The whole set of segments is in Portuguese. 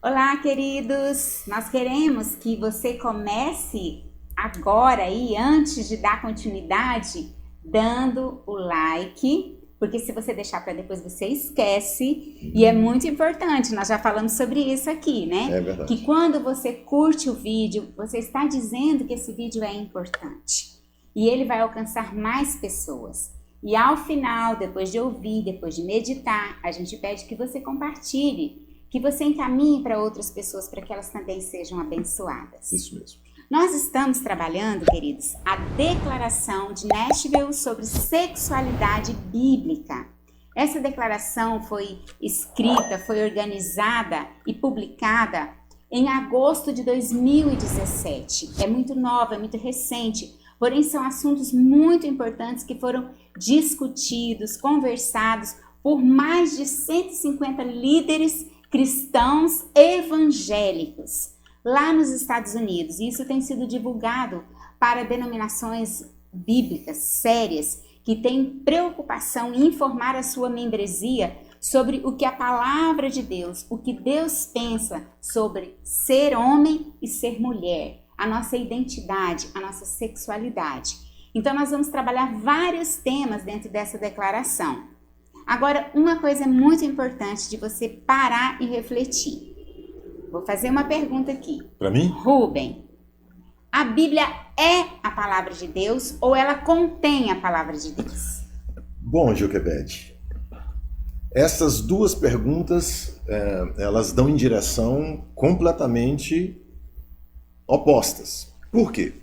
Olá, queridos! Nós queremos que você comece agora aí, antes de dar continuidade, dando o like, porque se você deixar para depois você esquece, e é muito importante, nós já falamos sobre isso aqui, né? É Que verdade. quando você curte o vídeo, você está dizendo que esse vídeo é importante e ele vai alcançar mais pessoas. E ao final, depois de ouvir, depois de meditar, a gente pede que você compartilhe, que você encaminhe para outras pessoas para que elas também sejam abençoadas. Isso mesmo. Nós estamos trabalhando, queridos, a declaração de Nashville sobre sexualidade bíblica. Essa declaração foi escrita, foi organizada e publicada em agosto de 2017. É muito nova, é muito recente, porém são assuntos muito importantes que foram discutidos, conversados por mais de 150 líderes cristãos evangélicos lá nos Estados Unidos. E isso tem sido divulgado para denominações bíblicas sérias que têm preocupação em informar a sua membresia sobre o que a palavra de Deus, o que Deus pensa sobre ser homem e ser mulher, a nossa identidade, a nossa sexualidade. Então nós vamos trabalhar vários temas dentro dessa declaração. Agora, uma coisa muito importante de você parar e refletir. Vou fazer uma pergunta aqui. Para mim? Rubem, a Bíblia é a palavra de Deus ou ela contém a palavra de Deus? Bom, Joquebede, essas duas perguntas, elas dão em direção completamente opostas. Por quê?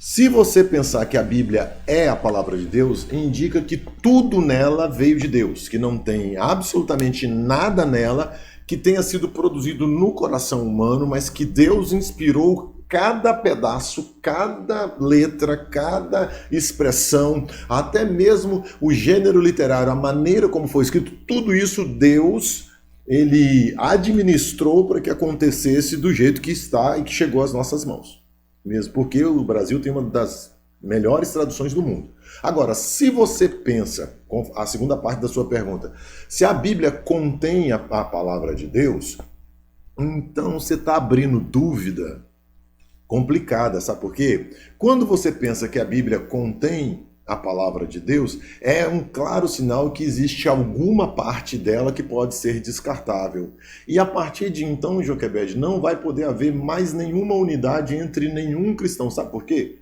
Se você pensar que a Bíblia é a palavra de Deus, indica que tudo nela veio de Deus, que não tem absolutamente nada nela que tenha sido produzido no coração humano, mas que Deus inspirou cada pedaço, cada letra, cada expressão, até mesmo o gênero literário, a maneira como foi escrito, tudo isso Deus, ele administrou para que acontecesse do jeito que está e que chegou às nossas mãos. Mesmo porque o Brasil tem uma das melhores traduções do mundo. Agora, se você pensa, com a segunda parte da sua pergunta, se a Bíblia contém a palavra de Deus, então você está abrindo dúvida complicada, sabe por quê? Quando você pensa que a Bíblia contém a palavra de Deus, é um claro sinal que existe alguma parte dela que pode ser descartável. E a partir de então, Joquebed, não vai poder haver mais nenhuma unidade entre nenhum cristão. Sabe por quê?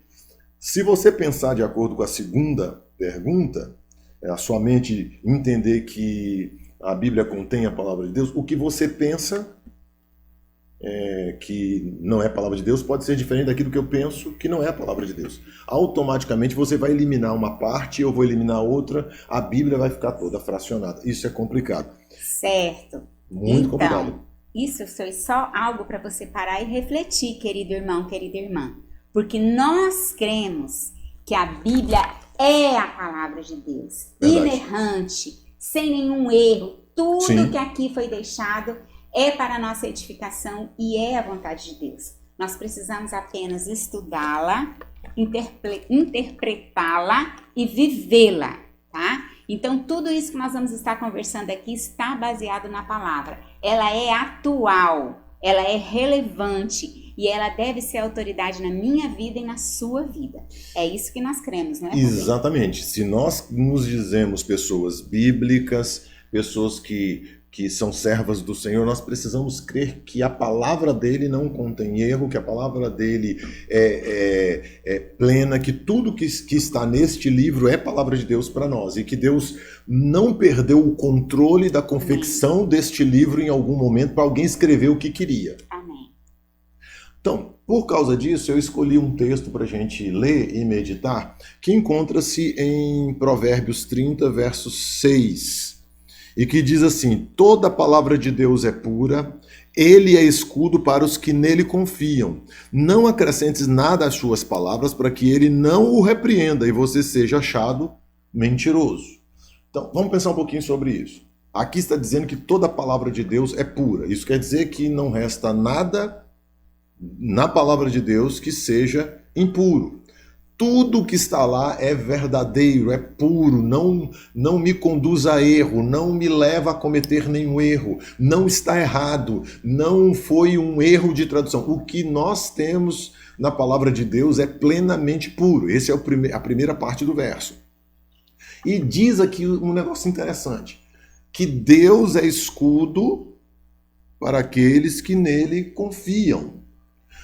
Se você pensar de acordo com a segunda pergunta, a sua mente entender que a Bíblia contém a palavra de Deus, o que você pensa que não é a palavra de Deus pode ser diferente daquilo que eu penso que não é a palavra de Deus. Automaticamente você vai eliminar uma parte, eu vou eliminar outra, a Bíblia vai ficar toda fracionada. Isso é complicado. Certo. Muito complicado. Isso foi só algo para você parar e refletir, querido irmão, querida irmã. Porque nós cremos que a Bíblia é a palavra de Deus, Verdade. inerrante, sem nenhum erro. Tudo Sim. que aqui foi deixado é para a nossa edificação e é a vontade de Deus. Nós precisamos apenas estudá-la, interpretá-la e vivê-la, tá? Então, tudo isso que nós vamos estar conversando aqui está baseado na palavra. Ela é atual, ela é relevante e ela deve ser autoridade na minha vida e na sua vida. É isso que nós cremos, não é? Exatamente. Se nós nos dizemos pessoas bíblicas, pessoas que são servas do Senhor, nós precisamos crer que a palavra dele não contém erro, que a palavra dele é plena, que tudo que está neste livro é palavra de Deus para nós e que Deus não perdeu o controle da confecção deste livro em algum momento para alguém escrever o que queria. Amém. Então, por causa disso, eu escolhi um texto para a gente ler e meditar, que encontra-se em Provérbios 30, verso 6. E que diz assim: toda a palavra de Deus é pura, ele é escudo para os que nele confiam. Não acrescentes nada às suas palavras para que ele não o repreenda e você seja achado mentiroso. Então, vamos pensar um pouquinho sobre isso. Aqui está dizendo que toda a palavra de Deus é pura. Isso quer dizer que não resta nada na palavra de Deus que seja impuro. Tudo que está lá é verdadeiro, é puro, não me conduz a erro, não me leva a cometer nenhum erro, não está errado, não foi um erro de tradução. O que nós temos na palavra de Deus é plenamente puro. Essa é a primeira parte do verso. E diz aqui um negócio interessante, que Deus é escudo para aqueles que nele confiam.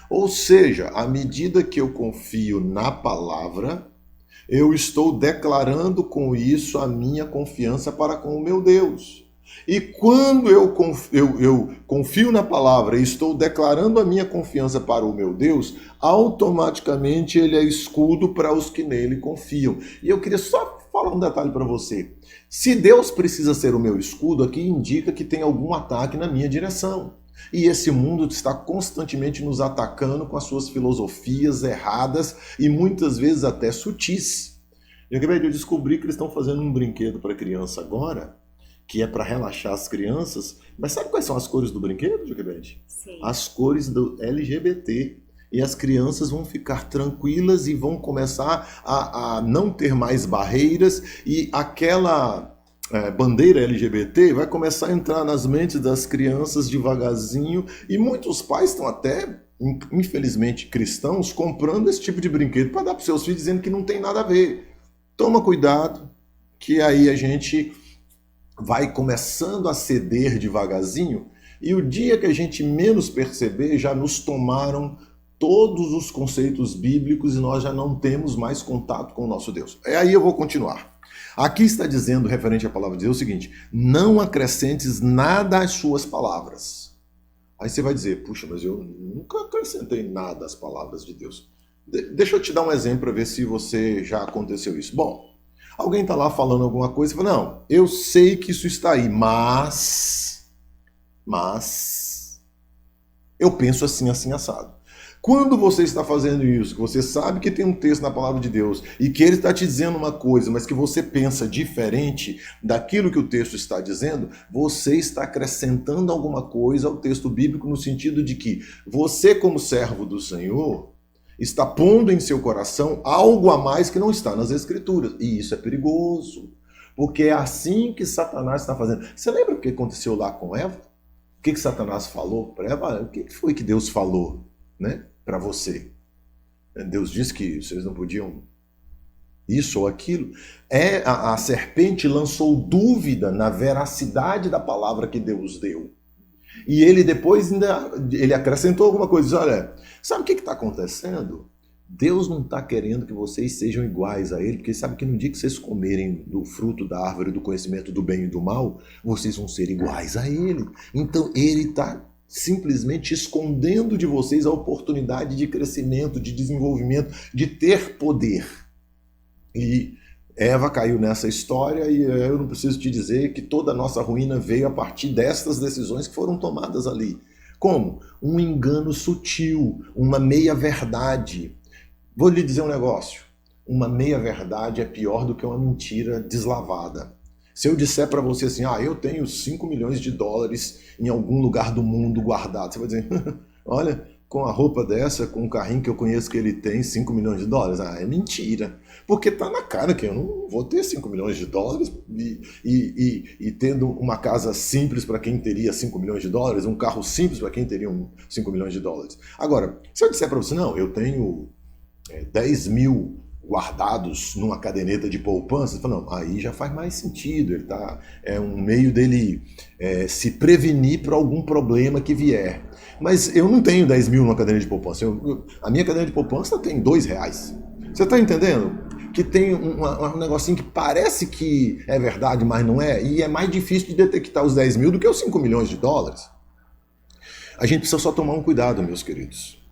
Ou seja, à medida que eu confio na palavra, eu estou declarando com isso a minha confiança para com o meu Deus. E quando eu confio na palavra e estou declarando a minha confiança para o meu Deus, automaticamente ele é escudo para os que nele confiam. E eu queria só falar um detalhe para você. Se Deus precisa ser o meu escudo, aqui indica que tem algum ataque na minha direção. E esse mundo está constantemente nos atacando com as suas filosofias erradas e muitas vezes até sutis. Eu descobri que eles estão fazendo um brinquedo para criança agora, que é para relaxar as crianças. Mas sabe quais são as cores do brinquedo, Joquebede? Sim. As cores do LGBT. E as crianças vão ficar tranquilas e vão começar a não ter mais barreiras e aquela bandeira LGBT vai começar a entrar nas mentes das crianças devagarzinho e muitos pais estão até, infelizmente cristãos, comprando esse tipo de brinquedo para dar para os seus filhos dizendo que não tem nada a ver. Toma cuidado, que aí a gente vai começando a ceder devagarzinho e o dia que a gente menos perceber já nos tomaram todos os conceitos bíblicos e nós já não temos mais contato com o nosso Deus. Aí eu vou continuar. Aqui está dizendo, referente à palavra de Deus, o seguinte: não acrescentes nada às suas palavras. Aí você vai dizer, puxa, mas eu nunca acrescentei nada às palavras de Deus. Deixa eu te dar um exemplo para ver se você já aconteceu isso. Bom, alguém está lá falando alguma coisa e fala, não, eu sei que isso está aí, mas eu penso assim, assim, assado. Quando você está fazendo isso, que você sabe que tem um texto na palavra de Deus e que ele está te dizendo uma coisa, mas que você pensa diferente daquilo que o texto está dizendo, você está acrescentando alguma coisa ao texto bíblico no sentido de que você, como servo do Senhor, está pondo em seu coração algo a mais que não está nas Escrituras. E isso é perigoso, porque é assim que Satanás está fazendo. Você lembra o que aconteceu lá com Eva? O que Satanás falou para Eva? O que foi que Deus falou, né? Para você. Deus disse que vocês não podiam isso ou aquilo. A serpente lançou dúvida na veracidade da palavra que Deus deu. E ele depois ele acrescentou alguma coisa. Diz, olha, sabe o que está acontecendo? Deus não está querendo que vocês sejam iguais a ele, porque sabe que no dia que vocês comerem do fruto da árvore do conhecimento do bem e do mal, vocês vão ser iguais a ele. Então ele está simplesmente escondendo de vocês a oportunidade de crescimento, de desenvolvimento, de ter poder. E Eva caiu nessa história e eu não preciso te dizer que toda a nossa ruína veio a partir destas decisões que foram tomadas ali. Como? Um engano sutil, uma meia-verdade. Vou lhe dizer um negócio. Uma meia-verdade é pior do que uma mentira deslavada. Se eu disser para você assim, eu tenho 5 milhões de dólares em algum lugar do mundo guardado, você vai dizer, olha, com a roupa dessa, com o carrinho que eu conheço que ele tem, 5 milhões de dólares? É mentira. Porque tá na cara que eu não vou ter 5 milhões de dólares e tendo uma casa simples para quem teria 5 milhões de dólares, um carro simples para quem teria 5 milhões de dólares. Agora, se eu disser para você, não, eu tenho 10 mil guardados numa caderneta de poupança, fala, não, aí já faz mais sentido, ele é um meio dele se prevenir para algum problema que vier. Mas eu não tenho 10 mil numa caderneta de poupança, a minha caderneta de poupança tem R$2. Você está entendendo? Que tem um negocinho que parece que é verdade, mas não é, e é mais difícil de detectar os 10 mil do que os 5 milhões de dólares. A gente precisa só tomar um cuidado, meus queridos.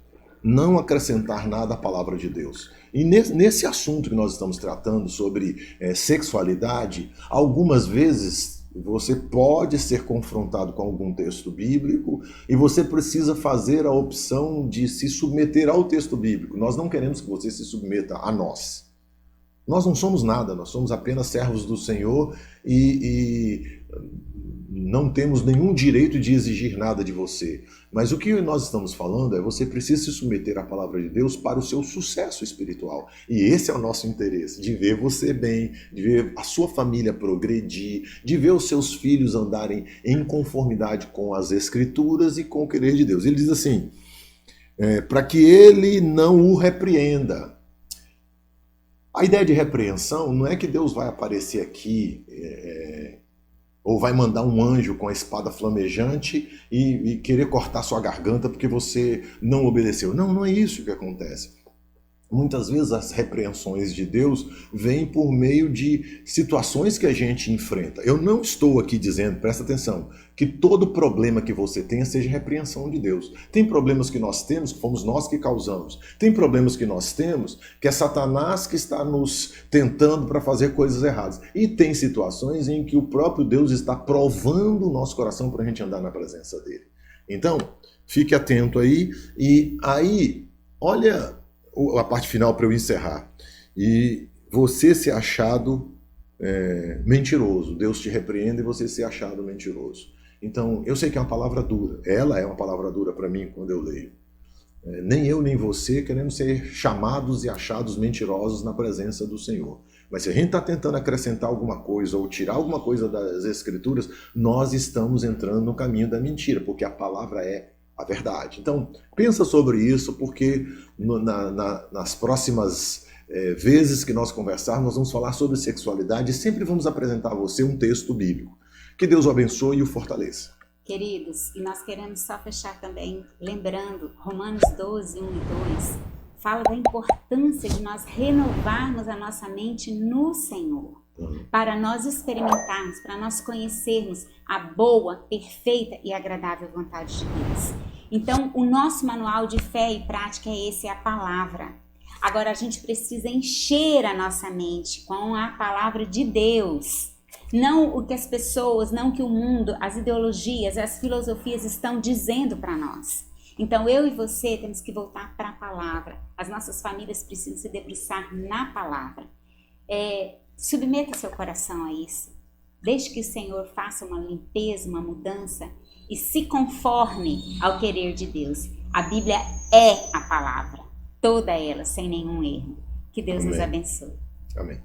Não acrescentar nada à palavra de Deus. E nesse assunto que nós estamos tratando sobre sexualidade, algumas vezes você pode ser confrontado com algum texto bíblico e você precisa fazer a opção de se submeter ao texto bíblico. Nós não queremos que você se submeta a nós. Nós não somos nada, nós somos apenas servos do Senhor e não temos nenhum direito de exigir nada de você. Mas o que nós estamos falando é você precisa se submeter à palavra de Deus para o seu sucesso espiritual. E esse é o nosso interesse, de ver você bem, de ver a sua família progredir, de ver os seus filhos andarem em conformidade com as Escrituras e com o querer de Deus. Ele diz assim, para que ele não o repreenda. A ideia de repreensão não é que Deus vai aparecer aqui ou vai mandar um anjo com a espada flamejante e querer cortar sua garganta porque você não obedeceu. Não, não é isso que acontece. Muitas vezes as repreensões de Deus vêm por meio de situações que a gente enfrenta. Eu não estou aqui dizendo, presta atenção, que todo problema que você tenha seja repreensão de Deus. Tem problemas que nós temos que fomos nós que causamos. Tem problemas que nós temos que é Satanás que está nos tentando para fazer coisas erradas. E tem situações em que o próprio Deus está provando o nosso coração para a gente andar na presença dele. Então, fique atento aí. E aí, olha a parte final para eu encerrar. E você ser achado mentiroso. Deus te repreende e você ser achado mentiroso. Então, eu sei que é uma palavra dura. Ela é uma palavra dura para mim quando eu leio. Nem eu nem você queremos ser chamados e achados mentirosos na presença do Senhor. Mas se a gente está tentando acrescentar alguma coisa ou tirar alguma coisa das Escrituras, nós estamos entrando no caminho da mentira, porque a palavra é a verdade. Então, pensa sobre isso, porque nas próximas vezes que nós conversarmos, nós vamos falar sobre sexualidade e sempre vamos apresentar a você um texto bíblico. Que Deus o abençoe e o fortaleça. Queridos, e nós queremos só fechar também, lembrando, Romanos 12, 1 e 2, fala da importância de nós renovarmos a nossa mente no Senhor. Para nós experimentarmos, para nós conhecermos a boa, perfeita e agradável vontade de Deus. Então, o nosso manual de fé e prática é esse, é a palavra. Agora, a gente precisa encher a nossa mente com a palavra de Deus. Não o que as pessoas, não o que o mundo, as ideologias, as filosofias estão dizendo para nós. Então, eu e você temos que voltar para a palavra. As nossas famílias precisam se debruçar na palavra. Submeta seu coração a isso. Deixe que o Senhor faça uma limpeza, uma mudança e se conforme ao querer de Deus. A Bíblia é a palavra, toda ela, sem nenhum erro. Que Deus nos abençoe. Amém.